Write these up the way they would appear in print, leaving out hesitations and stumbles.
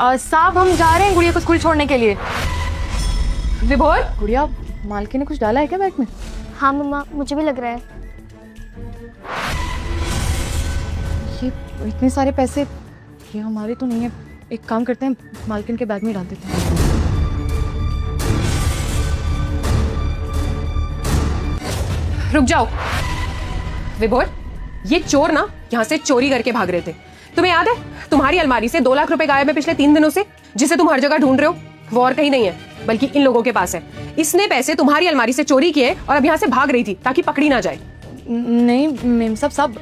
साहब हम जा रहे हैं गुड़िया को स्कूल छोड़ने के लिए। विभोर, गुड़िया, मालकिन ने कुछ डाला है क्या बैग में? हाँ मम्मा, मुझे भी लग रहा है। ये इतने सारे पैसे ये हमारे तो नहीं है। एक काम करते हैं, मालकिन के बैग में डाल देते हैं। रुक जाओ। विभोर, ये चोर ना यहाँ से चोरी करके भाग रहे थे। तुम्हें याद है तुम्हारी अलमारी से 2 लाख रुपए गायब है पिछले 3 दिनों से, जिसे तुम हर जगह ढूंढ रहे हो। वो और कहीं नहीं है बल्कि इन लोगों के पास है। इसने पैसे तुम्हारी अलमारी से चोरी किए और अब यहाँ से भाग रही थी ताकि पकड़ी ना जाए। नहीं मेम साहब,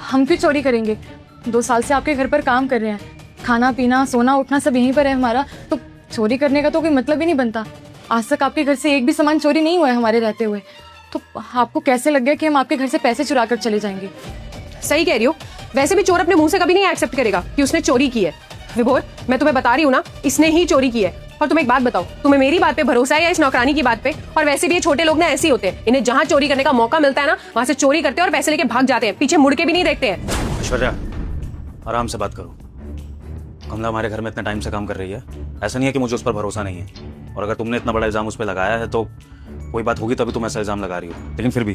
हम क्यों चोरी करेंगे? 2 साल से आपके घर पर काम कर रहे हैं, खाना पीना सोना उठना सब यहीं पर है हमारा, तो चोरी करने का तो कोई मतलब ही नहीं बनता। आज तक आपके घर से एक भी सामान चोरी नहीं हुआ है हमारे रहते हुए, तो आपको कैसे लग गया कि हम आपके घर से पैसे चुरा कर चले जाएंगे? सही कह रही हो। वैसे भी चोर अपने मुंह से कभी नहीं एक्सेप्ट करेगा कि उसने चोरी की है। विभोर, मैं तुम्हें बता रही हूँ ना, इसने ही चोरी की है। और तुम एक बात बताओ, तुम्हें मेरी बात पे भरोसा है या इस नौकरानी की बात पे? और वैसे भी ये छोटे लोग ना ऐसे ही होते हैं, इन्हें जहाँ चोरी करने का मौका मिलता है ना वहां से चोरी करते हैं और पैसे लेके भाग जाते हैं, पीछे मुड़ के भी नहीं देखते हैं। ऐश्वर्या, आराम से बात करो। कमला हमारे घर में इतने टाइम से काम कर रही है, ऐसा नहीं है कि मुझे उस पर भरोसा नहीं है। और अगर तुमने इतना बड़ा इल्जाम उस पर लगाया है तो कोई बात होगी तभी तुम ऐसा इल्जाम लगा रही हो। लेकिन फिर भी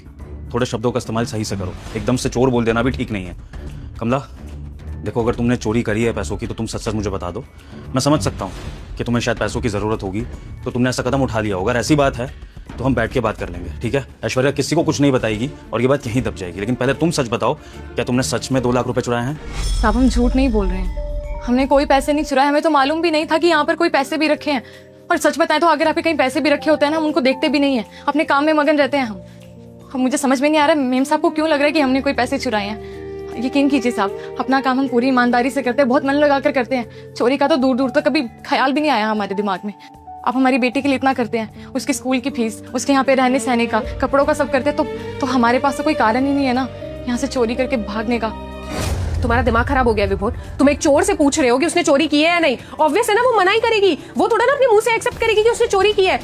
थोड़े शब्दों का इस्तेमाल सही से करो। एकदम से चोर बोल देना भी ठीक नहीं है। कमला देखो, अगर तुमने चोरी करी है पैसों की तो तुम सच सच मुझे बता दो। मैं समझ सकता हूँ कि तुम्हें शायद पैसों की ज़रूरत होगी तो तुमने ऐसा कदम उठा लिया होगा। अगर ऐसी बात है तो हम बैठ के बात कर लेंगे, ठीक है? ऐश्वर्या किसी को कुछ नहीं बताएगी और ये बात यहीं दब जाएगी। लेकिन पहले तुम सच बताओ, क्या तुमने सच में 2 लाख रुपए चुराए हैं? साहब हम झूठ नहीं बोल रहे हैं, हमने कोई पैसे नहीं चुराए। हमें तो मालूम भी नहीं था कि यहाँ पर कोई पैसे भी रखे हैं। और सच बताएं तो अगर आपके कहीं पैसे भी रखे होते हैं ना, हम उनको देखते भी नहीं है, अपने काम में मगन रहते हैं हम। मुझे समझ में नहीं आ रहा मेम साहब को क्यों लग रहा है कि हमने कोई पैसे चुराए हैं। यकीन कीजिए साहब, अपना काम हम पूरी ईमानदारी से करते हैं, बहुत मन लगा कर करते हैं। चोरी का तो दूर दूर तक कभी ख्याल भी नहीं आया हमारे दिमाग में। आप हमारी बेटी के लिए इतना करते हैं, उसके स्कूल की फीस, उसके यहाँ पे रहने सहने का, कपड़ों का सब करते हैं, तो हमारे पास तो कोई कारण ही नहीं है ना यहाँ से चोरी करके भागने का। तुम्हारा दिमाग खराब हो गया विभोर। तुम एक चोर से पूछ रहे हो कि उसने चोरी की है या नहीं। ऑब्वियस है ना, वो मना ही करेगी। वो थोड़ा ना अपने मुंह से एक्सेप्ट करेगी कि उसने चोरी की है।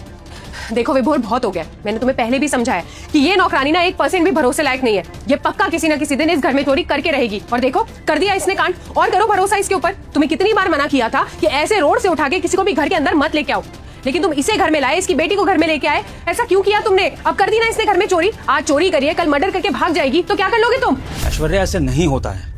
देखो विभोर, बहुत हो गया। मैंने तुम्हें पहले भी समझाया कि ये नौकरानी ना 1% भी भरोसे लायक नहीं है। ये पक्का किसी ना किसी दिन इस घर में चोरी करके रहेगी। और देखो, कर दिया इसने कांड, और करो भरोसा इसके ऊपर। तुम्हें कितनी बार मना किया था कि ऐसे रोड से उठा के किसी को भी घर के अंदर मत लेके आओ, लेकिन तुम इसे घर में लाए, इसकी बेटी को घर में लेके आए। ऐसा क्यों किया तुमने? अब कर दी ना इसने घर में चोरी। आज चोरी करिए, कल मर्डर करके भाग जाएगी, तो क्या कर लोगे तुम? ऐश्वर्या, ऐसे नहीं होता है।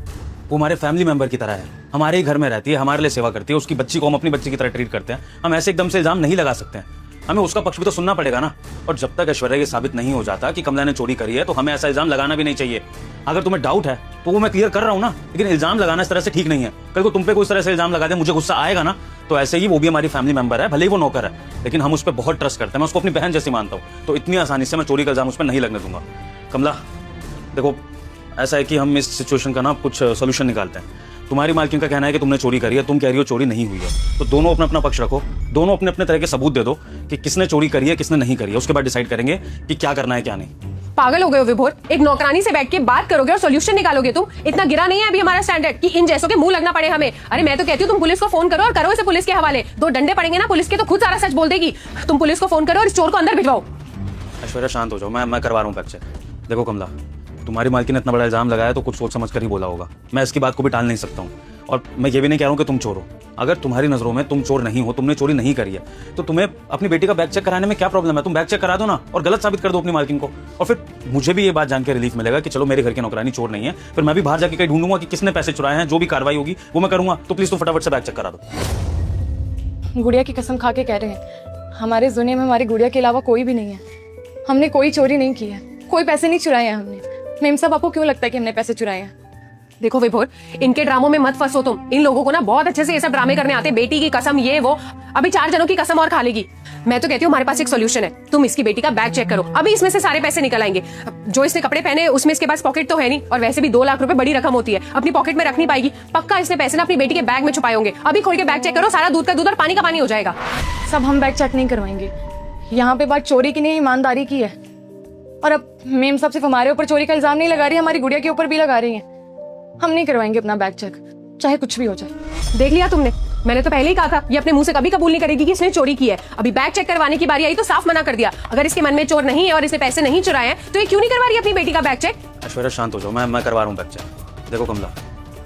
वो हमारे फैमिली मेंबर की तरह है, हमारे ही घर में रहती है, हमारे लिए सेवा करती है। उसकी बच्ची को हम अपनी बच्ची की तरह ट्रीट करते हैं। हम ऐसे एकदम से इल्जाम नहीं लगा सकते हैं, हमें उसका पक्ष भी तो सुनना पड़ेगा ना। और जब तक ऐश्वर्या ये साबित नहीं हो जाता कि कमला ने चोरी करी है तो हमें ऐसा इल्जाम लगाना भी नहीं चाहिए। अगर तुम्हें डाउट है तो वो मैं क्लियर कर रहा हूँ ना, लेकिन इल्जाम लगाना इस तरह से ठीक नहीं है। कल को तुम पे कोई इस तरह से इल्जाम लगा दे, मुझे गुस्सा आएगा ना। तो ऐसे ही वो भी हमारी फैमिली मेंबर है, भले ही वो नौकर है, लेकिन हम उस पर बहुत ट्रस्ट करते हैं। मैं उसको अपनी बहन जैसी मानता हूँ, तो इतनी आसानी से मैं चोरी का इल्जाम उस पर नहीं लगने दूंगा। कमला देखो, ऐसा है कि हम इस सिचुएशन का ना कुछ सोल्यूशन निकालते हैं। तुम्हारी मालकिन का कहना है कि तुमने चोरी करी है, तुम कह रही हो चोरी नहीं हुई है, तो दोनों अपना अपना पक्ष रखो। दोनों अपने अपने तरह के सबूत दे दो कि किसने चोरी करी है किसने नहीं करी है। उसके बाद डिसाइड करेंगे कि क्या करना है क्या नहीं। पागल हो गए हो विभोर? एक नौकरानी से बैठ के बात करोगे और सॉल्यूशन निकालोगे तुम? इतना गिरा नहीं है अभी हमारा स्टैंडर्ड कि इन जैसों के मुंह लगना पड़े हमें। अरे मैं तो कहती हूँ तुम पुलिस को फोन करो और करो इसे पुलिस के हवाले। 2 डंडे पड़ेंगे ना पुलिस के तो खुद सारा सच बोल देगी। तुम पुलिस को फोन करो और इस चोर को अंदर भिजवाओ। ऐश्वर्या शांत हो जाओ, मैं करवा रहा हूँ बैक चेक। देखो कमला, तुम्हारी मालकिन ने इतना बड़ा इल्जाम लगाया तो कुछ सोच समझ कर ही बोला होगा। मैं इसकी बात को भी टाल नहीं सकता हूँ, और मैं ये भी नहीं कह रहा हूँ कि तुम चोर हो। अगर तुम्हारी नजरों में तुम चोर नहीं हो, तुमने चोरी नहीं करी है, तो तुम्हें अपनी बेटी का बैग चेक कराने में क्या प्रॉब्लम है? तुम बैग चेक करा दो ना और गलत साबित कर दो अपनी मालकिन को, और फिर मुझे भी ये बात जान के रिलीफ मिलेगा कि चलो मेरे घर की नौकरानी चोर नहीं है। फिर मैं भी बाहर जाके कहीं ढूंढूंगा कि किसने पैसे चुराए हैं। जो भी कार्रवाई होगी वो मैं करूंगा। तो प्लीज तुम फटाफट से बैग चेक करा दो। गुड़िया की कसम खा के कह रहे हैं, हमारे दुनिया में हमारी गुड़िया के अलावा कोई भी नहीं है। हमने कोई चोरी नहीं की है, कोई पैसे नहीं चुराए हैं हमने। मेम साहब, आपको क्यों लगता है कि हमने पैसे चुराए हैं? देखो विभोर, इनके ड्रामों में मत फंसो तुम। इन लोगों को ना बहुत अच्छे से ये सब ड्रामे करने आते हैं। बेटी की कसम, ये वो, अभी 4 जनों की कसम और खा लेगी। मैं तो कहती हूँ हमारे पास एक सोल्यूशन है। तुम इसकी बेटी का बैग चेक करो, अभी इसमें से सारे पैसे निकल आएंगे। जो इसने कपड़े पहने उसमें इसके पास पॉकेट तो है नहीं, और वैसे भी 2 लाख रुपए बड़ी रकम होती है, अपनी पॉकेट में रख नहीं पाएगी। पक्का इसने पैसे ना अपनी बेटी के बैग में छुपाए होंगे। अभी खोल के बैग चेक करो, सारा दूध का दूध और पानी का पानी हो जाएगा। सब हम बैग चेक नहीं करवाएंगे। यहाँ पे बात चोरी की नहीं, ईमानदारी की है। और अब मेम साहब सिर्फ हमारे ऊपर चोरी का इल्जाम नहीं लगा रही है, हमारी गुड़िया के ऊपर भी लगा रही है। हम नहीं करवाएंगे अपना बैग चेक, चाहे कुछ भी हो जाए। देख लिया तुमने, मैंने तो पहले ही कहा था ये अपने मुंह से कभी कबूल नहीं करेगी कि इसने चोरी की है। अभी बैग चेक करवाने की बारी आई तो साफ मना कर दिया। अगर इसके मन में चोर नहीं है और इसने पैसे नहीं चुराए हैं तो ये क्यों नहीं करवा रही अपनी बेटी का बैग चेक? ऐश्वर्या शांत हो जाओ, मैं करवा रहा हूँ बैग चेक। देखो कमला,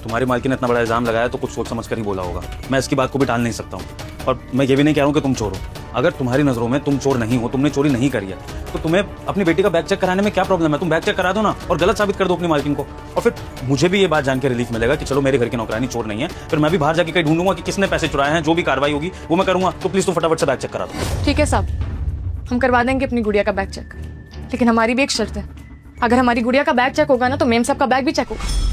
तुम्हारी मालकिन ने इतना बड़ा इल्जाम लगाया तो कुछ सोच समझ कर ही बोला होगा। मैं इसकी बात को भी टाल नहीं सकता हूँ। और मैं ये भी नहीं कह रहा हूँ कि तुम चोर हो। अगर तुम्हारी नजरों में तुम चोर नहीं हो, तुमने चोरी नहीं करी है, तो तुम्हें अपनी बेटी का बैग चेक कराने में क्या प्रॉब्लम है? तुम बैग चेक करा दो ना और गलत साबित कर दो अपनी मालकिन को, और फिर मुझे भी ये बात जान के रिलीफ मिलेगा कि चलो मेरे घर की नौकरानी चोर नहीं है। फिर मैं भी बाहर जाके कहीं ढूंढूंगा कि किसने पैसे चुराए हैं, जो भी कार्रवाई होगी वो मैं करूंगा। तो प्लीज तुम फटाफट से बैग चेक करा दो। ठीक है साहब, हम करवा देंगे अपनी गुड़िया का बैग चेक, लेकिन हमारी भी एक शर्त है। अगर हमारी गुड़िया का बैग चेक होगा ना तो मेम साहब का बैग भी चेक होगा।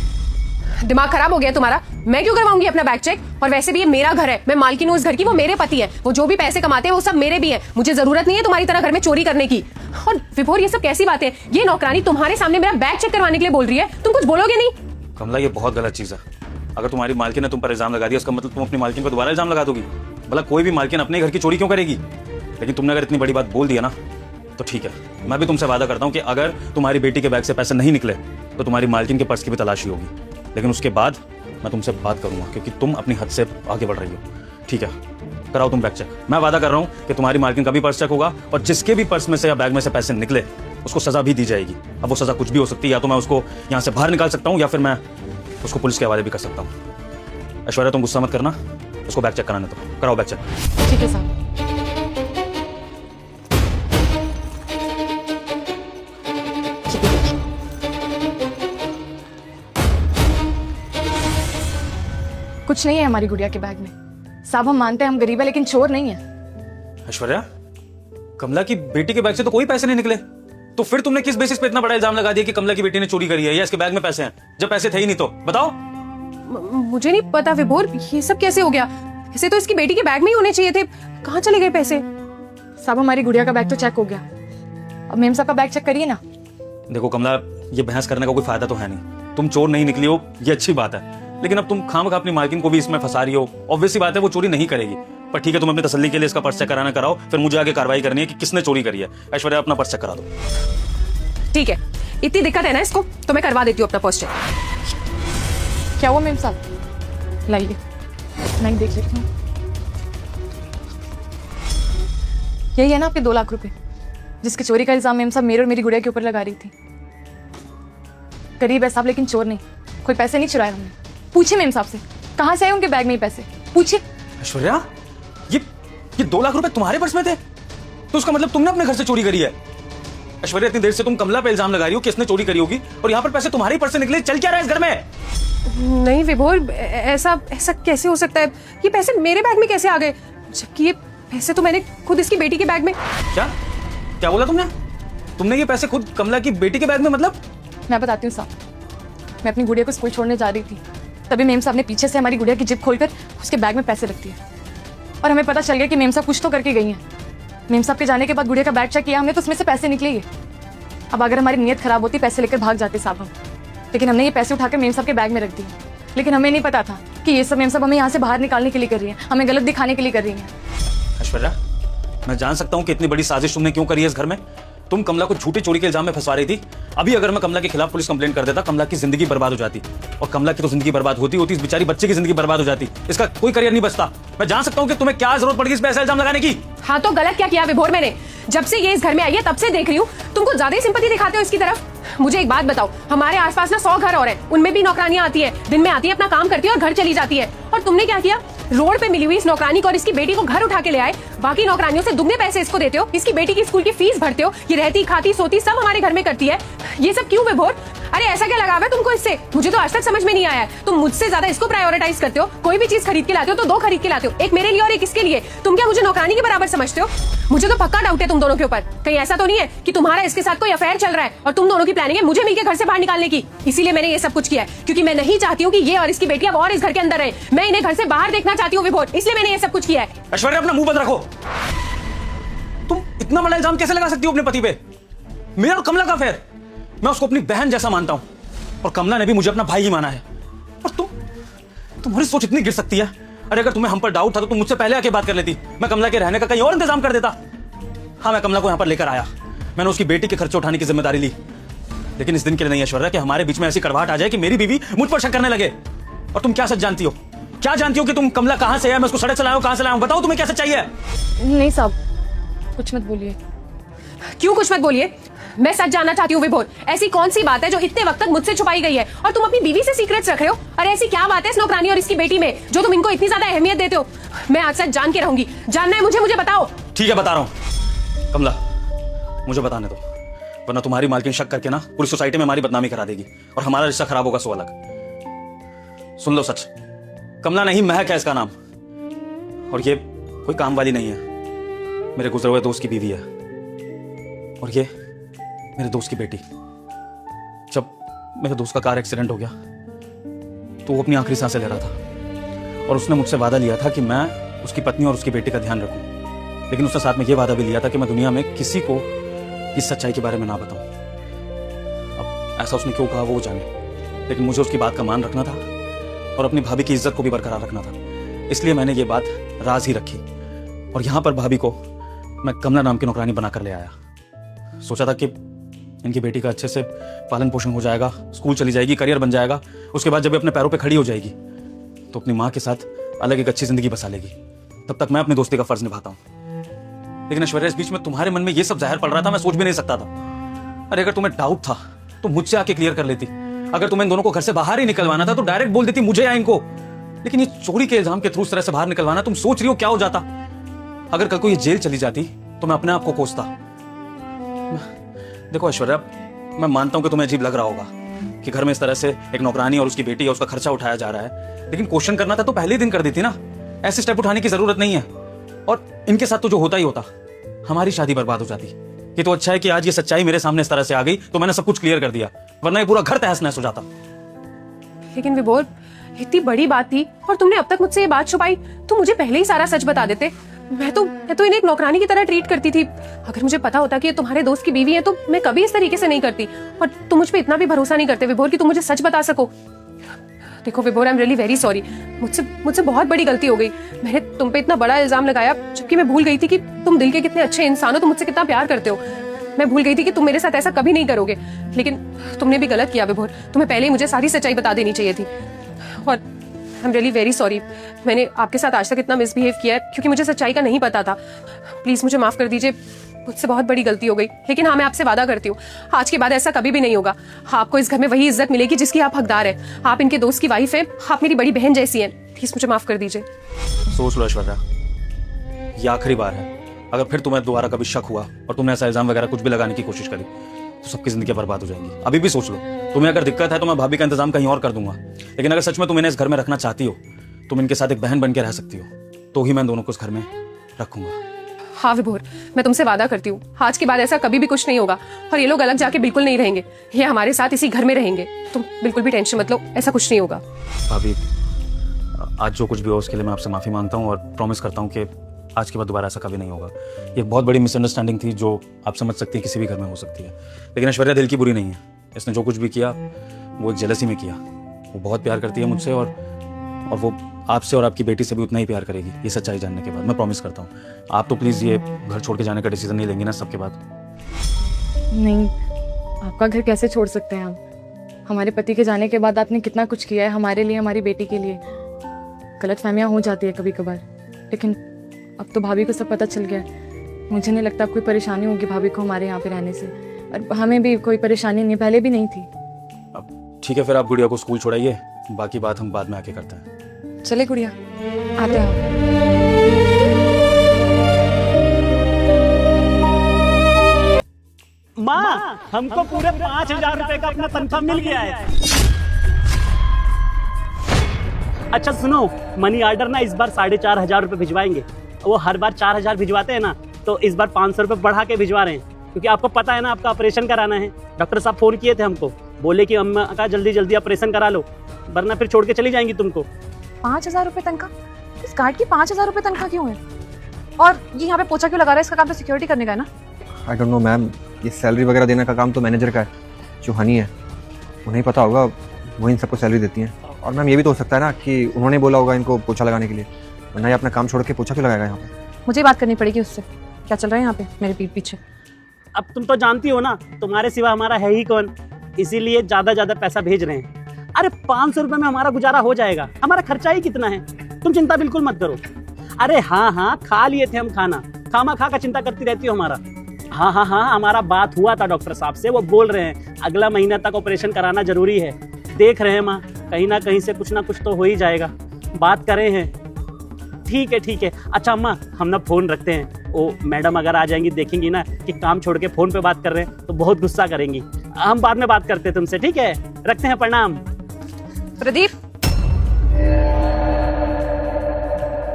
दिमाग खराब हो गया तुम्हारा? मैं क्यों करवाऊंगी अपना बैग चेक? और वैसे भी ये मेरा घर है, मैं मालकिन हूँ इस घर की, वो मेरे पति है, वो जो भी पैसे कमाते हैं वो सब मेरे भी है। मुझे जरूरत नहीं है तुम्हारी तरह घर में चोरी करने की। और विभोर ये सब कैसी बात है? ये नौकरानी तुम्हारे सामने मेरा बैग चेक करवाने के लिए बोल रही है, तुम कुछ बोलोगे नहीं? कमला, ये बहुत गलत चीज है। अगर तुम्हारी मालकिन ने तुम पर इल्जाम लगा दिया, उसका मतलब तुम अपनी मालकिन पर दोबारा इल्जाम लगा दोगी? भला कोई भी मालकिन अपने घर की चोरी क्यों करेगी? लेकिन तुमने अगर इतनी बड़ी बात बोल दिया ना तो ठीक है, मैं भी तुमसे वादा करता हूँ कि अगर तुम्हारी बेटी के बैग से पैसे नहीं निकले तो तुम्हारी मालकिन के पर्स की भी तलाशी होगी। लेकिन उसके बाद मैं तुमसे बात करूंगा, क्योंकि तुम अपनी हद से आगे बढ़ रही हो। ठीक है, कराओ तुम बैग चेक। मैं वादा कर रहा हूँ कि तुम्हारी मालकिन का भी पर्स चेक होगा, और जिसके भी पर्स में से या बैग में से पैसे निकले उसको सजा भी दी जाएगी। अब वो सजा कुछ भी हो सकती है, या तो मैं उसको यहाँ से बाहर निकाल सकता हूँ या फिर मैं उसको पुलिस के हवाले भी कर सकता हूँ। ऐश्वर्या, तुम गुस्सा मत करना, उसको बैग चेक कराने दो। कराओ बैग चेक। ठीक है साहब। कुछ नहीं है हमारी गुड़िया के बैग में साहब। हम मानते हैं हम गरीब है, लेकिन चोर नहीं है। ऐश्वर्या, कमला की बेटी के बैग से तो कोई पैसे नहीं निकले, तो फिर तुमने किस बेसिस पे इतना बड़ा इल्जाम लगा दिया कि कमला की बेटी ने चोरी करी है या इसके बैग में पैसे हैं, जब पैसे थे ही नहीं? तो बताओ। मुझे नहीं पता विभोर, ये सब कैसे हो गया? ऐसे तो इसकी बेटी के बैग में ही होने चाहिए थे, कहाँ चले गए पैसे? साहब, हमारी गुड़िया का बैग तो चेक हो गया, अब मेम साहब का बैग चेक करिए ना। देखो कमला, ये बहस करने का कोई फायदा तो है नहीं। तुम चोर नहीं निकली हो, ये अच्छी बात है, लेकिन अब तुम खामखा अपनी मालकिन को भी इसमें फंसा रही हो। ऑब्वियस सी बात है वो चोरी नहीं करेगी। पर ठीक है, तुम अपनी तसल्ली के लिए इसका पर्स चेक कराना कराओ, फिर मुझे आगे कार्रवाई करनी है कि किसने चोरी करी है। ऐश्वर्या, अपना पर्स चेक करा दो। ठीक है, इतनी दिक्कत है ना इसको, तो मैं करवा देती हूँ अपना पर्स चेक। क्या हुआ मेम साहब? लाइए, मैं देख लेती हूँ। यही है ना आपके 2 लाख रुपए, जिसके चोरी का इल्जाम मेम साहब मेरे और मेरी गुड़िया के ऊपर लगा रही थी। गरीब है साहब, लेकिन चोर नहीं। कोई पैसे नहीं चुराए हमने। पूछिए मेम साहब से, कहाँ से आए उनके बैग में ये पैसे, पूछिए। ऐश्वर्या, ये 2 लाख रुपए तुम्हारे पर्स में थे, तो उसका मतलब तुमने अपने घर से चोरी करी है। ऐश्वर्या, इतनी देर से तुम कमला पे इल्जाम लगा रही हो कि इसने चोरी करी होगी, और यहाँ पर पैसे तुम्हारे ही पर्स से निकले। चल क्या रहा है इस घर में? नहीं विभोर, ऐसा कैसे हो सकता है? ये पैसे मेरे बैग में कैसे आ गए, जबकि ये पैसे तो मैंने खुद इसकी बेटी के बैग में। क्या बोला तुमने ये पैसे खुद कमला की बेटी के बैग में? मतलब मैं बताती हूँ साहब, मैं अपनी गुड़िया को स्कूल छोड़ने जा रही थी, तभी मेम साहब ने पीछे से हमारी गुड़िया की जिप खोलकर उसके बैग में पैसे रख दिए, और हमें पता चल गया कि मेम साहब कुछ तो करके गई हैं। मेम साहब के जाने के बाद गुड़िया का बैग चेक किया हमने, तो उसमें से पैसे निकले ही। अब अगर हमारी नीयत खराब होती, पैसे लेकर भाग जाते साहब हम, लेकिन हमने ये पैसे उठाकर मेम साहब के बैग में रख दिए। लेकिन हमें नहीं पता था कि ये सब मेम साहब हमें यहाँ से बाहर निकालने के लिए कर रही है, हमें गलत दिखाने के लिए कर रही है। ऐश्वर्या, मैं जान सकता हूँ कि इतनी बड़ी साजिश तुमने क्यों करी है इस घर में। तुम कमला को झूठी चोरी के इल्जाम में फंसा रही थी। अभी अगर मैं कमला के खिलाफ पुलिस कंप्लेंट कर देता, कमला की जिंदगी बर्बाद हो जाती, और कमला की तो जिंदगी बर्बाद होती इस बेचारी बच्चे की जिंदगी बर्बाद हो जाती। इसका कोई करियर नहीं बचता। मैं जान सकता हूँ कि तुम्हें क्या जरूरत पड़ेगी इस पे ऐसा इल्जाम लगाने की। हाँ, तो गलत क्या किया विभोर मैंने? जब से ये इस घर में आई है तब से देख रही हूँ तुम कुछ ज्यादा ही सिंपैथी दिखाते हो इसकी तरफ। मुझे एक बात बताओ, हमारे आसपास ना 100 घर और हैं, उनमें भी नौकरानियां आती है, दिन में आती है, अपना काम करती है और घर चली जाती है। और तुमने क्या किया? रोड पे मिली हुई इस नौकरानी को और इसकी बेटी को घर उठा के ले आए, बाकी नौकरानियों से दुगने पैसे इसको देते हो, इसकी बेटी की स्कूल की फीस भरते हो, ये रहती खाती सोती सब हमारे घर में करती है। ये सब क्यों विभोर? अरे ऐसा क्या लगाव है तुमको इससे? मुझे तो आज तक समझ में नहीं आया है। तुम मुझसे ज्यादा इसको प्रायोरिटाइज करते हो। कोई भी चीज खरीद के लाते हो तो 2 खरीद के लाते हो, एक मेरे लिए और एक इसके लिए। तुम क्या मुझे नौकरानी के बराबर समझते हो? मुझे तो पक्का डाउट है तुम दोनों के ऊपर। कहीं ऐसा तो नहीं है कि तुम्हारा इसके साथ कोई अफेयर चल रहा है और तुम दोनों की प्लानिंग है मुझे मिलकर घर से बाहर निकालने की? इसीलिए मैंने ये सब कुछ किया है, क्योंकि मैं नहीं चाहती हूँ कि ये और इसकी बेटी अब और इस घर के अंदर रहे। मैं इन्हें घर से बाहर देखना चाहती हूँ विभोर, इसलिए मैंने ये सब कुछ किया है। ऐश्वर्या, अपना मुंह बंद रखो। तुम इतना बड़ा इल्जाम कैसे लगा सकती हो अपने पति पे? मेरा और कमला का अफेयर, मैं उसको अपनी बहन जैसा मानता हूं, और कमला ने भी मुझे अपना भाई ही माना है। और तुम्हारी सोच इतनी गिर सकती है? अरे अगर तुम्हें हम पर डाउट था तो तुम मुझसे पहले आके बात कर लेती, मैं कमला के रहने का कहीं और इंतजाम कर देता। हाँ, मैं कमला को यहाँ पर लेकर आया, मैंने उसकी बेटी के खर्चे उठाने की जिम्मेदारी ली, लेकिन इस दिन के लिए नहीं ऐश्वर्या कि हमारे बीच में ऐसी कड़वाहट आ जाए कि मेरी बीवी मुझ पर शक करने लगे। और तुम क्या सच जानती हो? क्या जानती हो कि तुम कमला कहाँ से है, मैं उसको सड़क चलाऊं कहाँ से लाऊं? बताओ तुम्हें क्या सच्चाई है? नहीं साहब, कुछ मत बोलिए। क्यों कुछ मत बोलिए? मैं सच जानना चाहती हूँ विभोर, ऐसी कौन सी बात है जो इतने वक्त तक मुझसे छुपाई गई है और तुम अपनी बीवी से सीक्रेट्स रख रहे हो? अरे ऐसी क्या बात है इस नौकरानी और इसकी बेटी में जो तुम इनको इतनी ज्यादा अहमियत देते हो? मैं आज सच जान के रहूंगी। जानना है मुझे बताओ। ठीक है, बता रहा हूँ। कमला, मुझे बताने दो, वरना तुम्हारी मालकिन शक करके ना पूरी सोसाइटी में हमारी बदनामी करा देगी और हमारा रिश्ता खराब होगा सो अलग। सुन लो सच, कमला नहीं, महक है इसका नाम, और ये कोई काम वाली नहीं है, मेरे गुजरे हुए दोस्त की बीवी है, और ये मेरे दोस्त की बेटी। जब मेरे दोस्त का कार एक्सीडेंट हो गया तो वो अपनी आखिरी सांसें ले रहा था और उसने मुझसे वादा लिया था कि मैं उसकी पत्नी और उसकी बेटी का ध्यान रखूं, लेकिन उसने साथ में ये वादा भी लिया था कि मैं दुनिया में किसी को इस सच्चाई के बारे में ना बताऊं। अब ऐसा उसने क्यों कहा वो जाने, लेकिन मुझे उसकी बात का मान रखना था और अपनी भाभी की इज्जत को भी बरकरार रखना था, इसलिए मैंने ये बात राज ही रखी और यहाँ पर भाभी को मैं कमला नाम की नौकरानी बनाकर ले आया। सोचा था कि इनकी बेटी का अच्छे से पालन पोषण हो जाएगा, स्कूल चली जाएगी, करियर बन जाएगा, उसके बाद जब ये अपने पैरों पे खड़ी हो जाएगी तो अपनी माँ के साथ अलग एक अच्छी जिंदगी बसा लेगी। तब तक मैं अपनी दोस्ती का फर्ज निभाता हूँ। लेकिन ऐश्वर्या, इस बीच में तुम्हारे मन में ये सब जाहिर पड़ रहा था, मैं सोच भी नहीं सकता था। अरे अगर तुम्हें डाउट था तो मुझसे आके क्लियर कर लेती। अगर तुम्हें इन दोनों को घर से बाहर ही निकलवाना था तो डायरेक्ट बोल देती मुझे या इनको। लेकिन ये चोरी के इल्जाम के थ्रू इस तरह से बाहर निकलवाना, तुम सोच रही हो क्या हो जाता? अगर कल को ये जेल चली जाती तो मैं अपने आप को कोसता। देखो ऐश्वर्या, मैं मानता हूं कि तुम्हें अजीब लग रहा होगा कि घर में इस तरह से एक नौकरानी और उसकी बेटी है, उसका खर्चा उठाया जा रहा है, लेकिन क्वेश्चन करना था तो पहले ही दिन कर देती ना। ऐसे स्टेप उठाने की जरूरत नहीं है। और इनके साथ तो जो होता ही होता, हमारी शादी बर्बाद हो जाती। ये तो अच्छा है कि आज ये सच्चाई मेरे सामने इस तरह से आ गई तो मैंने सब कुछ क्लियर कर दिया, वरना ये पूरा घर तहस नहस हो जाता। लेकिन विभोर, इतनी बड़ी बात थी और तुमने अब तक मुझसे ये बात छुपाई। तुम मुझे पहले ही सारा सच बता देते। मैं तो इन्हें एक नौकरानी की तरह ट्रीट करती थी। अगर मुझे पता होता कि ये तुम्हारे दोस्त की बीवी है तो मैं कभी इस तरीके से नहीं करती। और तुम मुझ पे इतना भी भरोसा नहीं करते विभोर कि तुम मुझे सच बता सको। देखो विभोर, I am really very sorry. मुझसे बहुत बड़ी गलती हो गई। मैंने तुम पे इतना बड़ा इल्जाम लगाया जबकि मैं भूल गई थी कि तुम दिल के कितने अच्छे इंसान हो, तुम मुझसे कितना प्यार करते हो। मैं भूल गई थी कि तुम मेरे साथ ऐसा कभी नहीं करोगे। लेकिन तुमने भी गलत किया विभोर, तुम्हें पहले ही मुझे सारी सच्चाई बता देनी चाहिए थी। और I am really very sorry, मैंने आपके साथ आज तक इतना मिसबिहेव किया है क्योंकि मुझे सच्चाई का नहीं पता था। प्लीज मुझे माफ कर दीजिए, मुझसे बहुत बड़ी गलती हो गई। लेकिन हाँ, मैं आपसे वादा करती हूँ आज के बाद ऐसा कभी भी नहीं होगा। आपको इस घर में वही इज्जत मिलेगी जिसकी आप हकदार हैं। आप इनके दोस्त की वाइफ है, आप मेरी बड़ी बहन जैसी हैं। प्लीज मुझे माफ कर दीजिए। सोच लो ऐश्वर्या, ये आखिरी बार है। अगर फिर तुम्हें दोबारा कभी शक हुआ और तुमने ऐसा इल्जाम वगैरह कुछ भी लगाने की कोशिश करी तो सबकी जिंदगी बर्बाद हो जाएगी। अभी भी सोच लो, तुम्हें अगर दिक्कत है तो मैं भाभी का इंतजाम कहीं और कर दूंगा, लेकिन अगर सच में तुम इन्हें इस घर में रखना चाहती हो, तुम इनके साथ एक बहन बन के रह सकती हो, तो ही मैं दोनों को इस घर में रखूंगा। हाँ विभोर, मैं तुमसे वादा करती हूँ आज के बाद ऐसा कभी भी कुछ नहीं होगा और ये लोग अलग जाके बिल्कुल नहीं रहेंगे। ये हमारे साथ इसी घर में रहेंगे। तुम बिल्कुल भी टेंशन मत लो, ऐसा कुछ नहीं होगा। भाभी, आज जो कुछ भी हो उसके लिए मैं आपसे माफी मांगता हूँ और प्रॉमिस करता हूँ कि आज के बाद दोबारा ऐसा कभी नहीं होगा। ये बहुत बड़ी मिसअंडरस्टैंडिंग थी जो आप समझ सकती हैं किसी भी घर में हो सकती है। लेकिन ऐश्वर्या दिल की बुरी नहीं है। इसने जो कुछ भी किया वो जेलसी में किया। वो बहुत प्यार करती है मुझसे और वो आपसे और आपकी बेटी से भी उतना ही प्यार करेगी, ये सच्चाई जानने के बाद। मैं प्रॉमिस करता हूँ। आप तो प्लीज़ ये घर छोड़ के जाने का डिसीजन नहीं लेंगे ना सबके बाद? नहीं, आपका घर कैसे छोड़ सकते हैं हम? हमारे पति के जाने के बाद आपने कितना कुछ किया है हमारे लिए, हमारी बेटी के लिए। गलतफहमियां हो जाती है कभी कभार, लेकिन अब तो भाभी को सब पता चल गया है। मुझे नहीं लगता अब कोई परेशानी होगी भाभी को हमारे यहाँ पे रहने से, और हमें भी कोई परेशानी नहीं, पहले भी नहीं थी। अब ठीक है, फिर आप गुड़िया को स्कूल छोड़ाइए, बाकी बात हम बाद में आके करते हैं। चले गुड़िया, आते हैं। माँ, हमको पूरे 5,000 रुपए का अपना तनख्वाह मिल गया है। अच्छा सुनो, मनी ऑर्डर ना इस बार 4,500 रुपए भिजवाएंगे। वो हर बार 4,000 भिजवाते हैं ना, तो इस बार 500 रुपए बढ़ा के भिजवा रहे हैं क्योंकि आपको पता है ना आपका ऑपरेशन कराना है। डॉक्टर साहब फोन किए थे हमको, बोले कि अम्मा का जल्दी जल्दी ऑपरेशन करा लो वरना फिर छोड़ के चली जाएंगी तुमको। 5,000 रुपए तनख्वाह? इस गार्ड की 5,000 रुपए तनख्वाह क्यों है? और ये यहाँ पे पोछा क्यों लगा रहा है? इसका काम तो सिक्योरिटी करने का है ना? आई डोंट नो मैम, ये सैलरी वगैरह देने का काम तो मैनेजर का है, जो हनी है। उन्हें पता होगा, वही इन सबको सैलरी देती हैं। और मैम ये भी तो हो सकता है ना कि उन्होंने बोला होगा इनको पोछा लगाने के लिए, वरना ये अपना काम छोड़ के पोछा क्यों लगाएगा यहाँ पे? मुझे बात करनी पड़ेगी उससे। क्या चल रहा है यहाँ पे मेरे पीठ पीछे? अब तुम तो जानती हो ना, तुम्हारे सिवा हमारा है ही कौन, इसीलिए ज्यादा पैसा भेज रहे हैं। अरे 500 रुपए में हमारा गुजारा हो जाएगा, हमारा खर्चा ही कितना है, तुम चिंता बिल्कुल मत करो। अरे हाँ, खा लिए थे हम खाना, खामा खा का चिंता करती रहती हो हमारा। हाँ हाँ हाँ, हमारा बात हुआ था डॉक्टर साहब से, वो बोल रहे हैं अगला महीना तक ऑपरेशन कराना जरूरी है। देख रहे हैं माँ, कहीं ना कहीं से कुछ ना कुछ तो हो ही जाएगा, बात करे हैं। ठीक है ठीक है। अच्छा अम्मा, हम ना फ़ोन रखते हैं, वो मैडम अगर आ जाएंगी देखेंगी ना कि काम छोड़ के फ़ोन पे बात कर रहे हैं तो बहुत गुस्सा करेंगी। हम बाद में बात करते हैं तुमसे, ठीक है? रखते हैं, प्रणाम। प्रदीप,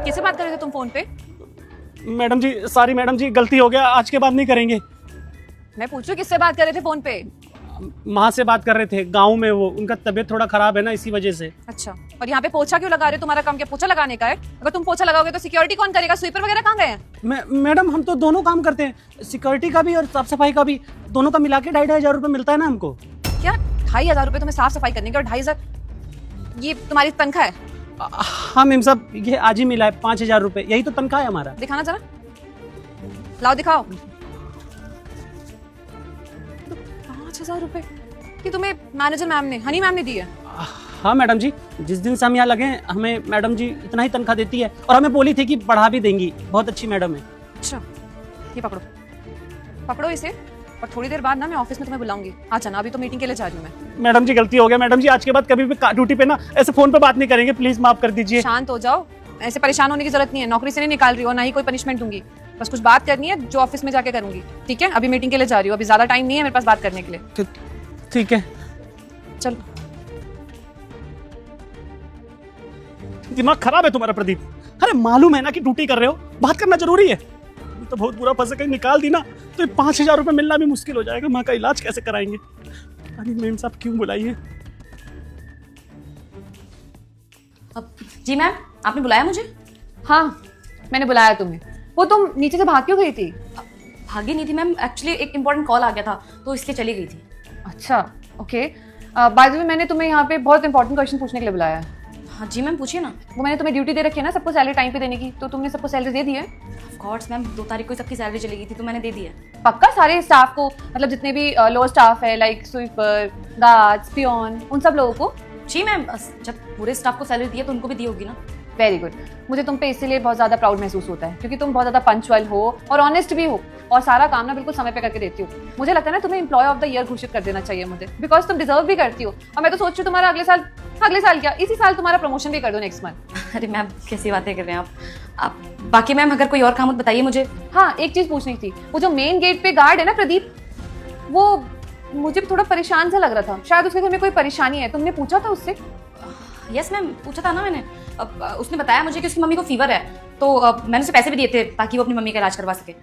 किससे बात कर रहे थे तुम फोन पे? मैडम जी सॉरी मैडम जी, गलती हो गया, आज के बाद नहीं करेंगे। मैं पूछ रही हूँ किससे बात कर रहे थे फोन पे? माँ से बात कर रहे थे, गाँव में वो, उनका तबीयत थोड़ा खराब है ना, इसी वजह से। अच्छा, और यहाँ पे पोछा क्यों लगा रहे हो? तुम्हारा काम क्या पोछा लगाने का है? अगर तुम पोछा लगाओगे तो सिक्योरिटी कौन करेगा? स्वीपर वगैरह कहाँ गए हैं? मैडम हम तो दोनों काम करते हैं, सिक्योरिटी का भी और साफ सफाई का भी, दोनों का मिला के 2,500 रुपये मिलता है ना हमको। क्या 2,500 रुपये तुम्हें साफ सफाई करने के और 2,500 ये तुम्हारी तनख्वाह है? हाँ मैम साहब, ये आज ही मिला है 5,000 रुपये, यही तो तनख्वाह है हमारा। दिखाना जरा, लाओ दिखाओ। 5,000 रुपये कि तुम्हें मैनेजर मैम ने, हनी मैम ने दी है? हाँ मैडम जी, जिस दिन से हम यहाँ लगे हैं, हमें मैडम जी इतना ही तनख्वाह देती है और हमें बोली थी कि बढ़ा भी देंगी, बहुत अच्छी मैडम है। अच्छा, ये पकड़ो, पकड़ो इसे, और थोड़ी देर बाद ना मैं ऑफिस में तुम्हें बुलाऊंगी। अच्छा ना, अभी तो मीटिंग के लिए जा रही हूँ मैं। मैडम जी गलती हो गया, मैडम जी आज के बाद कभी भी ड्यूटी पे ना ऐसे फोन पे बात नहीं करेंगे, प्लीज माफ कर दीजिए। शांत हो जाओ, ऐसे परेशान होने की जरूरत नहीं है। नौकरी से नहीं निकाल रही हो, ना ही कोई पनिशमेंट दूंगी, बस कुछ बात करनी है जो ऑफिस में जाके करूंगी, ठीक है? अभी मीटिंग के लिए जा रही हूँ, अभी ज्यादा टाइम नहीं है मेरे पास बात करने के लिए। ठीक है, चलो। दिमाग खराब है तुम्हारा प्रदीप। अरे मालूम है ना कि ड्यूटी कर रहे हो, बात करना जरूरी है। तो बहुत बुरा फंसे, कहीं निकाल दी ना तो 5,000 रुपये मिलना भी मुश्किल हो जाएगा। माँ का इलाज कैसे कराएंगे? अरे मैम साहब क्यों बुलाइए? जी मैम, आपने बुलाया मुझे? हाँ, मैंने बुलाया तुम्हें। वो तुम नीचे से भाग क्यों गई थी? भागी नहीं थी मैम, एक्चुअली एक इम्पोर्टेंट कॉल आ गया था तो इसलिए चली गई थी। अच्छा, ओके। बाय द वे, मैंने तुम्हें यहाँ पे बहुत इंपॉर्टेंट क्वेश्चन पूछने के लिए बुलाया है। हाँ जी मैम, पूछिए ना। वो मैंने तुम्हें ड्यूटी दे रखी है ना सबको सैलरी टाइम पे देने की, तो तुमने सबको सैलरी दे दी है? ऑफ कोर्स मैम, 2 तारीख को ही सबकी सैलरी चली गई थी तो मैंने दे दी है। पक्का? सारे स्टाफ को, मतलब जितने भी लो स्टाफ है, लाइक स्वीपर, गार्ड्स, पियोन, उन सब लोगों को? जी मैम, जब पूरे स्टाफ को सैलरी दी है तो उनको भी दी होगी ना। Very good. मुझे तुम पे इसीलिए बहुत ज़्यादा प्राउड महसूस होता है क्योंकि तुम बहुत ज़्यादा पंक्चुअल हो और ऑनेस्ट भी हो और सारा काम ना बिल्कुल समय पे करके देती हो। मुझे लगता है ना तुम्हें एम्प्लॉय ऑफ द ईयर घोषित कर देना चाहिए मुझे, बिकॉज तुम डिजर्व भी करती हो। और मैं तो सोच रही हूँ तुम्हारा अगले साल क्या, इसी साल तुम्हारा प्रमोशन भी कर दो नेक्स्ट मंथ। अरे मैम कैसी बातें कर रहे हैं आप। बाकी मैम अगर कोई और काम हो बताइए मुझे। हाँ, एक चीज़ पूछनी थी, वो जो मेन गेट पे गार्ड है ना प्रदीप, वो मुझे थोड़ा परेशान सा लग रहा था, शायद उसके घर में कोई परेशानी है। तुमने पूछा था उससे? यस मैम, पूछा था ना मैंने। उसने बताया मुझे कि उसकी मम्मी को फीवर है, तो मैंने उसे पैसे भी दिए थे ताकि वो अपनी मम्मी का इलाज करवा सके,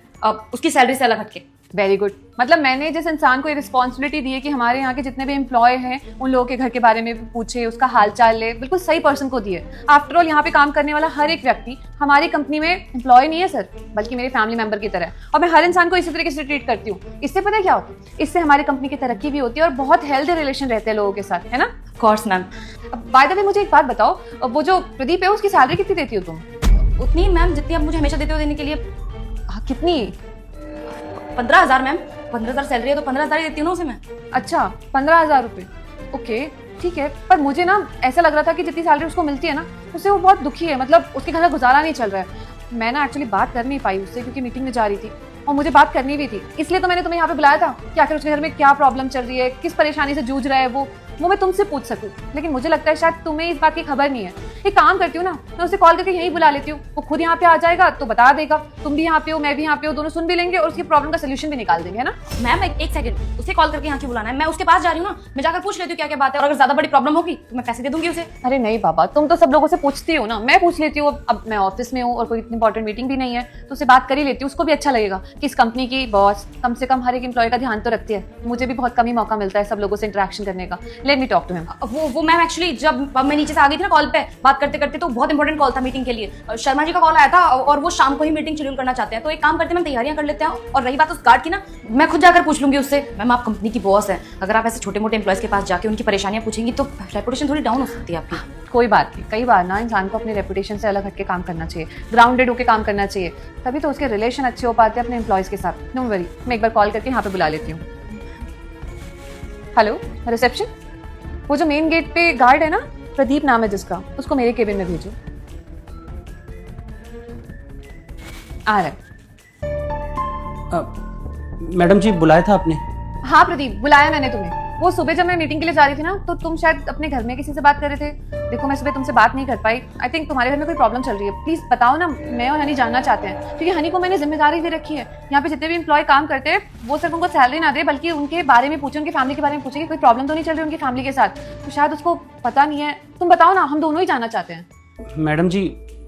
उसकी सैलरी से अलग हटके। Very good. मतलब मैंने जिस इंसान को ये रिस्पॉन्सिबिलिटी दी है कि हमारे यहाँ के जितने भी एम्प्लॉय हैं उन लोगों के घर के बारे में भी पूछे, उसका हालचाल ले, बिल्कुल सही पर्सन को दिए। आफ्टर ऑल यहाँ पे काम करने वाला हर एक व्यक्ति हमारी कंपनी में एम्प्लॉय नहीं है सर, बल्कि मेरे फैमिली मेंबर की तरह है। और मैं हर इंसान को इसी तरीके से ट्रीट करती हूँ। इससे पता है क्या होता है? इससे हमारी कंपनी की तरक्की भी होती है और बहुत हेल्दी रिलेशन रहते हैं लोगों के साथ, है ना? Course ma'am. By the way मुझे एक बात बताओ, वो जो प्रदीप है उसकी सैलरी कितनी देती हो तुम? उतनी मैम जितनी आप मुझे हमेशा देते हो देने के लिए। कितनी? 15,000 मैम, 15,000 सैलरी है तो 15,000 ही देती हूँ ना उसे मैं। अच्छा, 15,000 रुपये। ओके, ठीक है। पर मुझे ना ऐसा लग रहा था कि जितनी सैलरी उसको मिलती है ना, उससे वो बहुत दुखी है, मतलब उसके घर का गुजारा नहीं चल रहा है। मैं ना एक्चुअली बात कर नहीं पाई उससे क्योंकि मीटिंग में जा रही थी और मुझे बात करनी भी थी, इसलिए तो मैंने तुम्हें यहाँ पे बुलाया था कि आखिर उसके घर में क्या प्रॉब्लम चल रही है, किस परेशानी से जूझ रहा है वो मैं तुमसे पूछ सकूं। लेकिन मुझे लगता है शायद तुम्हें इस बात की खबर नहीं है। एक काम करती हूँ ना, मैं उसे कॉल करके यहीं बुला लेती हूँ, वो खुद यहाँ पे आ जाएगा तो बता देगा। तुम भी यहाँ पे हो, मैं भी यहाँ पे हूँ, दोनों सुन भी लेंगे और उसकी प्रॉब्लम का सोल्यूशन भी निकाल देंगे, है ना? मैम एक सेकंड, उसे कॉल करके यहाँ क्यों बुलाना है? मैं उसके पास जा रही हूँ ना, मैं जाकर पूछ लेती हूँ क्या क्या बात है, और अगर ज्यादा बड़ी प्रॉब्लम होगी तो मैं पैसे दे दूंगी उसे। अरे नहीं बाबा, तुम तो सब लोगों से पूछती हो ना, मैं पूछ लेती हूँ। अब मैं ऑफिस में हूँ और कोई इतनी इंपॉर्टेंट मीटिंग भी नहीं है तो उसे बात कर ही लेती हूँ। उसको भी अच्छा लगेगा कि इस कंपनी की बॉस कम से कम हर एक एम्प्लॉय का ध्यान तो रखती है। मुझे भी बहुत कम ही मौका मिलता है सब लोगों से इंटरेक्शन करने का। Let me talk to him. वो मैम एक्चुअली जब मैं नीचे से आ गई थी ना कॉल पे बात करते करते, तो बहुत इंपॉर्टेंट कॉल था मीटिंग के लिए। शर्मा जी का कॉल आया था और वो शाम को ही मीटिंग शेड्यूल करना चाहते हैं, तो एक काम करते हैं, हम तैयारियां कर लेते हैं। और रही बात उस गार्ड की ना, मैं खुद जाकर पूछ लूंगी उससे। मैम आप कंपनी की बॉस है, अगर आप ऐसे छोटे मोटे एम्प्लॉयज के पास जाके उनकी परेशानियां पूछेंगी तो रेपुटेशन थोड़ी डाउन हो सकती है आपकी। कोई बात नहीं, कई बार ना इंसान को अपनी रेपुटेशन से अलग हटके काम करना चाहिए, ग्राउंडेड होकर काम करना चाहिए, तभी तो उसके रिलेशन अच्छे हो पाते हैं अपने एम्प्लॉयज के साथ। डोंट वरी, मैं एक बार कॉल करके यहाँ पे बुला लेती हूँ। हेलो रिसेप्शन, वो जो मेन गेट पे गार्ड है ना, प्रदीप नाम है जिसका, उसको मेरे केबिन में भेजो। आ रहा है। मैडम जी बुलाया था आपने? हाँ प्रदीप, बुलाया मैंने तुम्हें। वो सुबह जब मैं मीटिंग के लिए जा रही थी ना, तो तुम शायद अपने घर में किसी से बात कर रहे थे। देखो मैं सुबह तुमसे बात नहीं कर पाई। आई थिंक तुम्हारे घर में कोई प्रॉब्लम चल रही है। प्लीज बताओ ना, मैं और हनी जानना चाहते हैं, क्योंकि हनी को मैंने जिम्मेदारी दे रखी है। यहाँ पे जितने भी एम्प्लॉय काम करते हैं वो सिर्फ उनको सैलरी ना दे, बल्कि उनके बारे में पूछे, उनकी फैमिली के बारे में पूछे कि कोई प्रॉब्लम तो नहीं चल रही उनकी फैमिली के साथ। तो शायद उसको पता नहीं है। तुम बताओ ना, हम दोनों ही जानना चाहते हैं। मैडम जी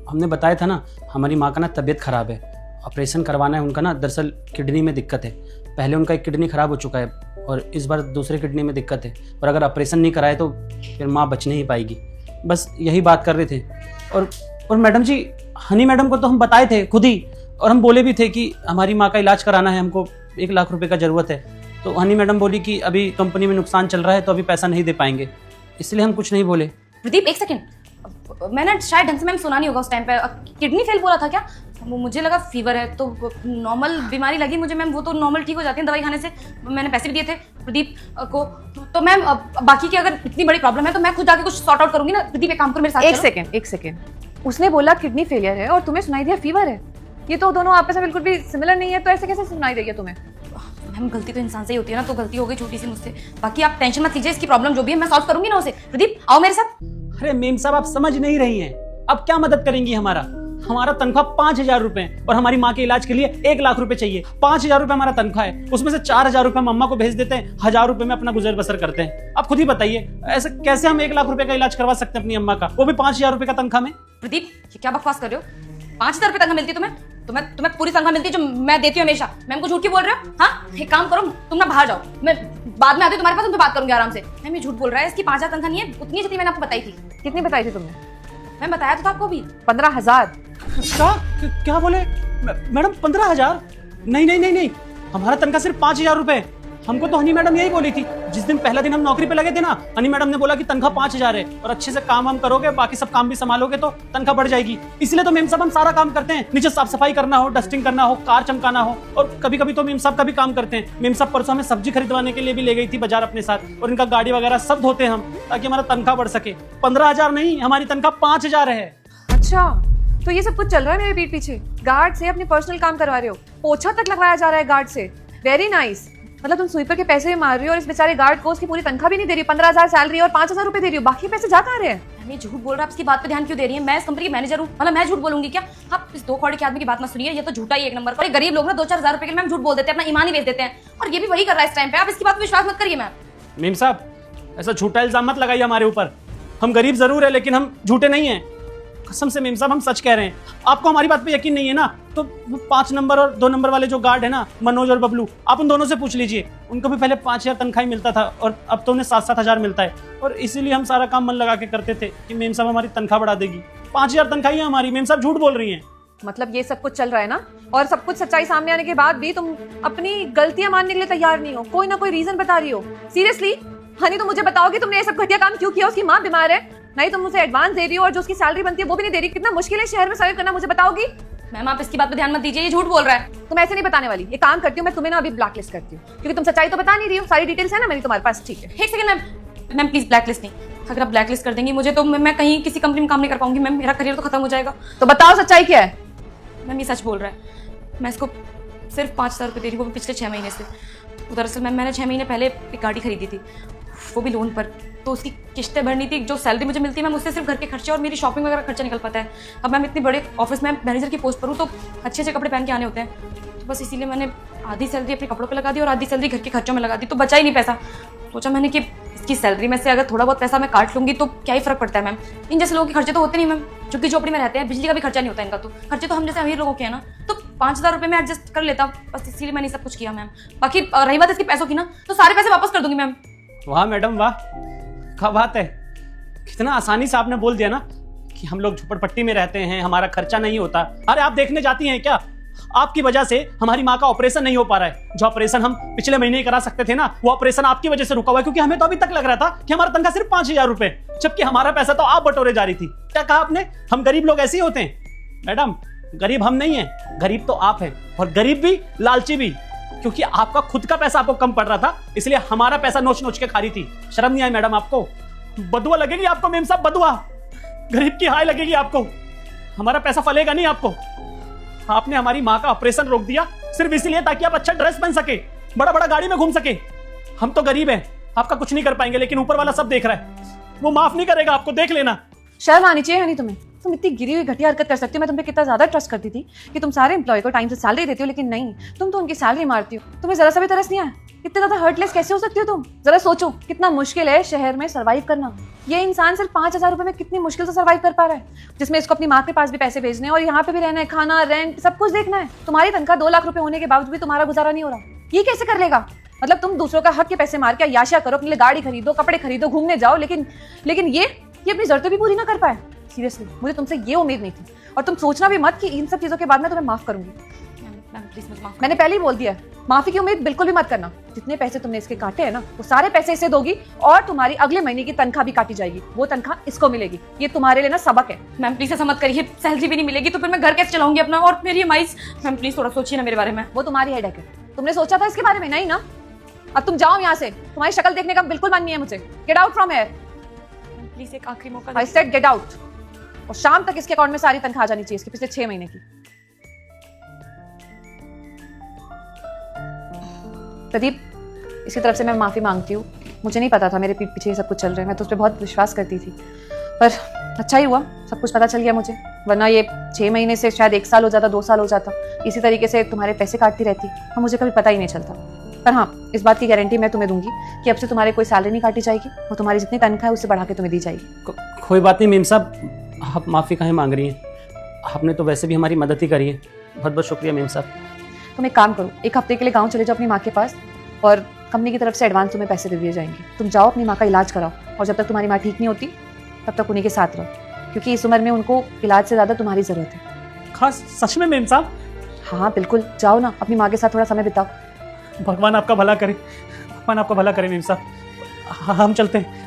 हमने बताया था ना, हमारी माँ का ना तबीयत खराब है, ऑपरेशन करवाना है उनका ना। दरअसल किडनी में दिक्कत है। पहले उनका एक किडनी खराब हो चुका है और इस बार दूसरे किडनी में दिक्कत है, और अगर ऑपरेशन नहीं कराए तो फिर माँ बच नहीं पाएगी। बस यही बात कर रहे थे। और मैडम जी, हनी मैडम को तो हम बताए थे खुद ही, और हम बोले भी थे कि हमारी माँ का इलाज कराना है, हमको 1 लाख रुपए का ज़रूरत है। तो हनी मैडम बोली कि अभी कंपनी में नुकसान चल रहा है तो अभी पैसा नहीं दे पाएंगे, इसलिए हम कुछ नहीं बोले। प्रदीप एक सेकंड, मैंने शायद ढंग से मैम सुना नहीं होगा उस टाइम पे। किडनी फेल बोला था क्या? मुझे लगा फीवर है, तो नॉर्मल बीमारी लगी मुझे मैम। वो तो नॉर्मल ठीक हो जाती है दवाई खाने से। मैंने पैसे भी दिए थे प्रदीप को। तो मैम बाकी की अगर इतनी बड़ी प्रॉब्लम है तो मैं खुद जाके कुछ सॉर्ट आउट करूंगी ना। प्रदीप एक काम करो मेरे साथ। एक सेकेंड, उसने बोला किडनी फेलियर है और तुम्हें सुनाई दिया फीवर है। ये तो दोनों आपस में बिल्कुल भी सिमिलर नहीं है, तो ऐसे कैसे सुनाई देगी तुम्हें? मैम गलती तो इंसान से ही होती है ना, तो गलती हो गई छोटी सी मुझसे। बाकी आप टेंशन मत लीजिए, इसकी प्रॉब्लम जो भी है मैं सॉल्व करूंगी ना उसे। प्रदीप आओ मेरे साथ। अरे मेम साहब आप समझ नहीं रही हैं, अब क्या मदद करेंगी? हमारा तनख्वाह 5,000 रुपए और हमारी माँ के इलाज के लिए 1 लाख रुपए चाहिए। 5,000 रुपए हमारा तनख्वाह है, उसमें से 4,000 रुपए मम्मा को भेज देते हैं, 1,000 रुपए में अपना गुजर बसर करते हैं। आप खुद ही बताइए, ऐसे कैसे हम 1 लाख रुपए का इलाज करवा सकते हैं अपनी अम्मा का, वो भी 5,000 रुपए का तनख्वाह में? प्रदीप ये क्या बकवास कर रहे हो? 5,000 रुपए तनख्वाह मिलती है तुम्हें पूरी तनख्वाह मिलती है जो मैं देती हूँ हमेशा। मैम को झूठ क्यों बोल रहे हो? हाँ एक काम करो, तुम ना बाहर जाओ, मैं बाद में आती हूँ तुम्हारे पास, तुम बात करूंगी आराम से। मैम ये झूठ बोल रहा है, इसकी 5,000 तनख्वाह नहीं है, उतनी जितनी मैंने आपको बताई थी। कितनी बताई थी तुमने? मैम बताया तो था आपको भी। 15,000। क्या बोले मैडम? 15,000? नहीं, हमारा तनख्वाह सिर्फ 5,000 रुपए। हमको तो हनी मैडम यही बोली थी जिस दिन पहला दिन हम नौकरी पे लगे थे ना। हनी मैडम ने बोला कि तनख्वाह 5,000 है और अच्छे से काम हम करोगे, बाकी सब काम भी संभालोगे तो तनख्वाह बढ़ जाएगी। इसलिए तो मेम साहब हम सारा काम करते हैं, नीचे साफ सफाई करना हो, डस्टिंग करना हो, कार चमकाना हो, और कभी कभी तो मेम साहब का भी काम करते हैं। मेम साहब परसों हमें सब्जी खरीदवाने के लिए भी ले गई थी बाजार अपने साथ, और इनका गाड़ी वगैरह सब धोते हैं हम, ताकि हमारा तनख्वाह बढ़ सके। 15,000 नहीं, हमारी तनख्वाह 5,000 है। अच्छा, तो ये सब कुछ चल रहा है मेरे पीठ पीछे। गार्ड से अपनी पर्सनल काम करवा रहे हो, पोछा तक लगवाया जा रहा है गार्ड से। Very nice. मतलब तुम स्वीपर के पैसे भी मार रही हो और इस बेचारे गार्ड को उसकी पूरी तनख्वाह भी नहीं दे रही। 15,000 सैलरी और 5,000 रुपए दे रही हो, बाकी पैसे जा कहाँ रहे हैं? मैं झूठ बोल रहा, आप इसकी बात पे ध्यान क्यों दे रही हैं? मैं इस कंपनी की मैनेजर हूँ, मतलब मैं झूठ बोलूंगी क्या? आप इस 2 कौड़े के आदमी की बात मत सुनिए, ये तो झूठा ही एक नंबर का। गरीब लोग ना 2-4 हज़ार रुपए के लिए मैम झूठ बोल देते हैं, अपना ईमान ही बेच देते हैं, और ये भी वही कर रहा है इस टाइम पे। आप इसकी बात पे विश्वास मत करिए मैम। मेम साहब ऐसा झूठा इल्जाम मत लगाइए हमारे ऊपर। हम गरीब जरूर है लेकिन हम झूठे नहीं हैं, कसम से मेम साहब हम सच कह रहे हैं। आपको हमारी बात पे यकीन नहीं है ना, तो 5 नंबर और 2 नंबर वाले जो गार्ड है ना, मनोज और बबलू, आप उन दोनों से पूछ लीजिए। उनको भी पहले 5,000 तनख्वाह मिलता था और अब तो उन्हें 7-7 हज़ार मिलता है, और इसीलिए हम सारा काम मन लगा के करते थे कि मेम साहब हमारी तनख्वाह बढ़ा देगी। 5,000 तनख्वाह है हमारी। मेम साहब झूठ बोल रही हैं। मतलब ये सब कुछ चल रहा है ना, और सब कुछ सच्चाई सामने आने के बाद भी तुम अपनी गलतियां मानने के लिए तैयार नहीं हो, कोई ना कोई रीजन बता रही हो। सीरियसली हनी, तो मुझे बताओ कि तुमने ये सब घटिया काम क्यों किया? उसकी माँ बीमार है, नहीं तुम उसे एडवांस दे रही हो और जो उसकी सैलरी बनती है वो भी नहीं दे रही। कितना मुश्किल है शहर में सर्वाइव करना, मुझे बताओगी? मैम आप इसकी बात पे ध्यान मत दीजिए, ये झूठ बोल रहा है। तुम ऐसे नहीं बताने वाली। एक काम करती हूँ मैं, तुम्हें ना अभी ब्लैकलिस्ट करती हूँ, क्योंकि तुम सच्चाई तो बता नहीं रही हो। सारी डिटेल्स है ना मेरी तुम्हारे पास, ठीक है? एक सेकंड मैम प्लीज ब्लैकलिस्ट नहीं। अगर आप ब्लैकलिस्ट कर देंगी मुझे तो मैं कहीं किसी कंपनी में काम नहीं कर पाऊंगी मैम, मेरा करियर तो खत्म हो जाएगा। तो बताओ सच्चाई क्या है? मैम ये सच बोल रहा है, मैं इसको सिर्फ 5,000 रुपये दे रही हूँ, वो भी पिछले 6 महीने से। दरअसल मैम मैंने 6 महीने पहले एक गाड़ी खरीदी थी, वो भी लोन पर, तो उसकी किस्तें भरनी थी। जो सैलरी मुझे मिलती है मैम उससे सिर्फ घर के खर्चे और मेरी शॉपिंग वगैरह खर्चा निकल पाता है। अब मैम इतने बड़े ऑफिस में मैनेजर की पोस्ट पर हूँ, तो अच्छे अच्छे कपड़े पहन के आने होते हैं, तो बस इसीलिए मैंने आधी सैलरी अपने कपड़ों पे लगा दी और आधी सैलरी घर के खर्चों में लगा दी, तो बचा ही नहीं पैसा। सोचा मैंने कि इसकी सैलरी में से अगर थोड़ा बहुत पैसा मैं काट लूंगी तो क्या ही फर्क पड़ता है मैम। इन जैसे लोगों के खर्चे तो होते नहीं मैम, झुग्गी झोपड़ी में रहते हैं, बिजली का भी खर्चा नहीं होता इनका, तो खर्चे तो हम जैसे अमीर लोगों के हैं ना, तो 5,000 रुपये में एडजस्ट कर लेता, बस इसीलिए मैंने सब कुछ किया मैम। बाकी रही बात इसके पैसों की ना, तो सारे पैसे वापस कर दूंगी मैम। वाह मैडम वाह, क्या बात है, कितना आसानी से आपने बोल दिया ना कि हम लोग झुपड़पट्टी में रहते हैं, हमारा खर्चा नहीं होता। अरे आप देखने जाती हैं क्या? आपकी वजह से हमारी माँ का ऑपरेशन नहीं हो पा रहा है। जो ऑपरेशन हम पिछले महीने ही करा सकते थे ना, वो ऑपरेशन आपकी वजह से रुका हुआ है, क्योंकि हमें तो अभी तक लग रहा था कि हमारा तनख्वाह सिर्फ 5,000 रुपए, जबकि हमारा पैसा तो आप बटोरे जा रही थी। क्या कहा आपने? हम गरीब लोग ऐसे ही होते हैं? मैडम गरीब हम नहीं है, गरीब तो आप हैं, और गरीब भी लालची भी, क्योंकि आपका खुद का पैसा आपको कम पड़ रहा था, इसलिए हमारा पैसा नोच नोच के खा रही थी। शर्म नहीं आई मैडम आपको? बदुआ लगेगी आपको मेम साहब, बदुआ, गरीब की हाय लगेगी आपको। हमारा पैसा फलेगा नहीं आपको। आपने हमारी माँ का ऑपरेशन रोक दिया सिर्फ इसलिए ताकि आप अच्छा ड्रेस पहन सके, बड़ा बड़ा गाड़ी में घूम सके। हम तो गरीब हैं, आपका कुछ नहीं कर पाएंगे, लेकिन ऊपर वाला सब देख रहा है, वो माफ नहीं करेगा आपको, देख लेना। शर्म आनी चाहिए नहीं तुम्हें? तुम इतनी गिरी हुई घटिया हरकत कर सकती हो। मैं तुम पे कितना ज्यादा ट्रस्ट करती थी कि तुम सारे एम्प्लॉय को टाइम से सैलरी देती हो, लेकिन नहीं, तुम तो उनकी सैलरी मारती हो। तुम्हें जरा सा भी तरस नहीं आया? इतने ज्यादा हर्टलेस कैसे हो सकती हो तुम? जरा सोचो कितना मुश्किल है शहर में सर्वाइव करना। ये इंसान सिर्फ 5,000 रुपए में कितनी मुश्किल से सर्वाइव कर पा रहा है, जिसमें इसको अपनी माँ के पास भी पैसे भेजने हैं और यहाँ पे भी रहना है, खाना, रेंट, सब कुछ देखना है। तुम्हारी तनख्वाह 2 लाख रुपए होने के बावजूद भी तुम्हारा गुजारा नहीं हो रहा। ये कैसे कर लेगा? मतलब तुम दूसरों का हक के पैसे मार के याशा करो, अपने लिए गाड़ी खरीदो, कपड़े खरीदो, घूमने जाओ, लेकिन ये अपनी जरूरतें भी पूरी ना कर पाए। सीरियसली मुझे तुमसे ये उम्मीद नहीं थी, और तुम सोचना भी मत कि इन सब चीजों के बाद मैं तुम्हें माफ करूंगी। मैम प्लीज मुझे माफ मैंने पहले ही बोल दिया, माफी की उम्मीद बिल्कुल भी मत करना। जितने पैसे तुमने इसके काटे हैं ना, वो सारे पैसे इसे दोगी, और तुम्हारी अगले महीने की तनख्वाह भी काटी जाएगी। वो तनख्वाह इसको मिलेगी। ये तुम्हारे लिए ना सबक है। मैम प्लीज ऐसा मत करिए, सैलरी भी नहीं मिलेगी तो फिर मैं घर कैसे चलाऊंगी अपना, और मेरी ईएमआई। मैम प्लीज थोड़ा सोचिए ना मेरे बारे में। वो तुम्हारी हेडेक है। तुमने सोचा था इसके बारे में? नहीं ना? अब तुम जाओ यहाँ से, तुम्हारी शक्ल देखने का बिल्कुल मन नहीं है मुझे। Get out from here. Please एक आखिरी मौका आई सेड गेट आउट। और शाम तक इसके अकाउंट में सारी तनख्वाह आ जानी चाहिए, इसके पिछले 6 महीने की। प्रदीप, इसकी तरफ से मैं माफी मांगती हूँ। मुझे नहीं पता था मेरे पीठ पीछे ये सब कुछ चल रहा है। मैं तो उस पर बहुत विश्वास करती थी, पर अच्छा ही हुआ सब कुछ पता चल गया मुझे, वरना ये 6 महीने से शायद 1 साल हो जाता, 2 साल हो जाता, इसी तरीके से तुम्हारे पैसे काटती रहती और मुझे कभी पता ही नहीं चलता। पर हाँ, इस बात की गारंटी मैं तुम्हें दूंगी कि अब से तुम्हारे कोई सैलरी नहीं काटी जाएगी, और तुम्हारी जितनी तनख्वाह है उससे बढ़ा के तुम्हें दी जाएगी। कोई बात नहीं मेम साहब, आप माफ़ी काहे मांग रही हैं? आपने तो वैसे भी हमारी मदद ही करी है, बहुत बहुत शुक्रिया मेम साहब। तुम एक काम करो, 1 हफ्ते के लिए गाँव चले जाओ अपनी माँ के पास, और कंपनी की तरफ से एडवांस तुम्हें पैसे दे दिए जाएंगे। तुम जाओ अपनी माँ का इलाज कराओ, और जब तक तुम्हारी माँ ठीक नहीं होती तब तक उन्हीं के साथ रहो, क्योंकि इस उम्र में उनको इलाज से ज़्यादा तुम्हारी ज़रूरत है। खास सच में मेम साहब? हाँ बिल्कुल, जाओ ना, अपनी माँ के साथ थोड़ा समय बिताओ। भगवान आपका भला करे, भगवान आपका भला करे मेम साहब। हम चलते हैं।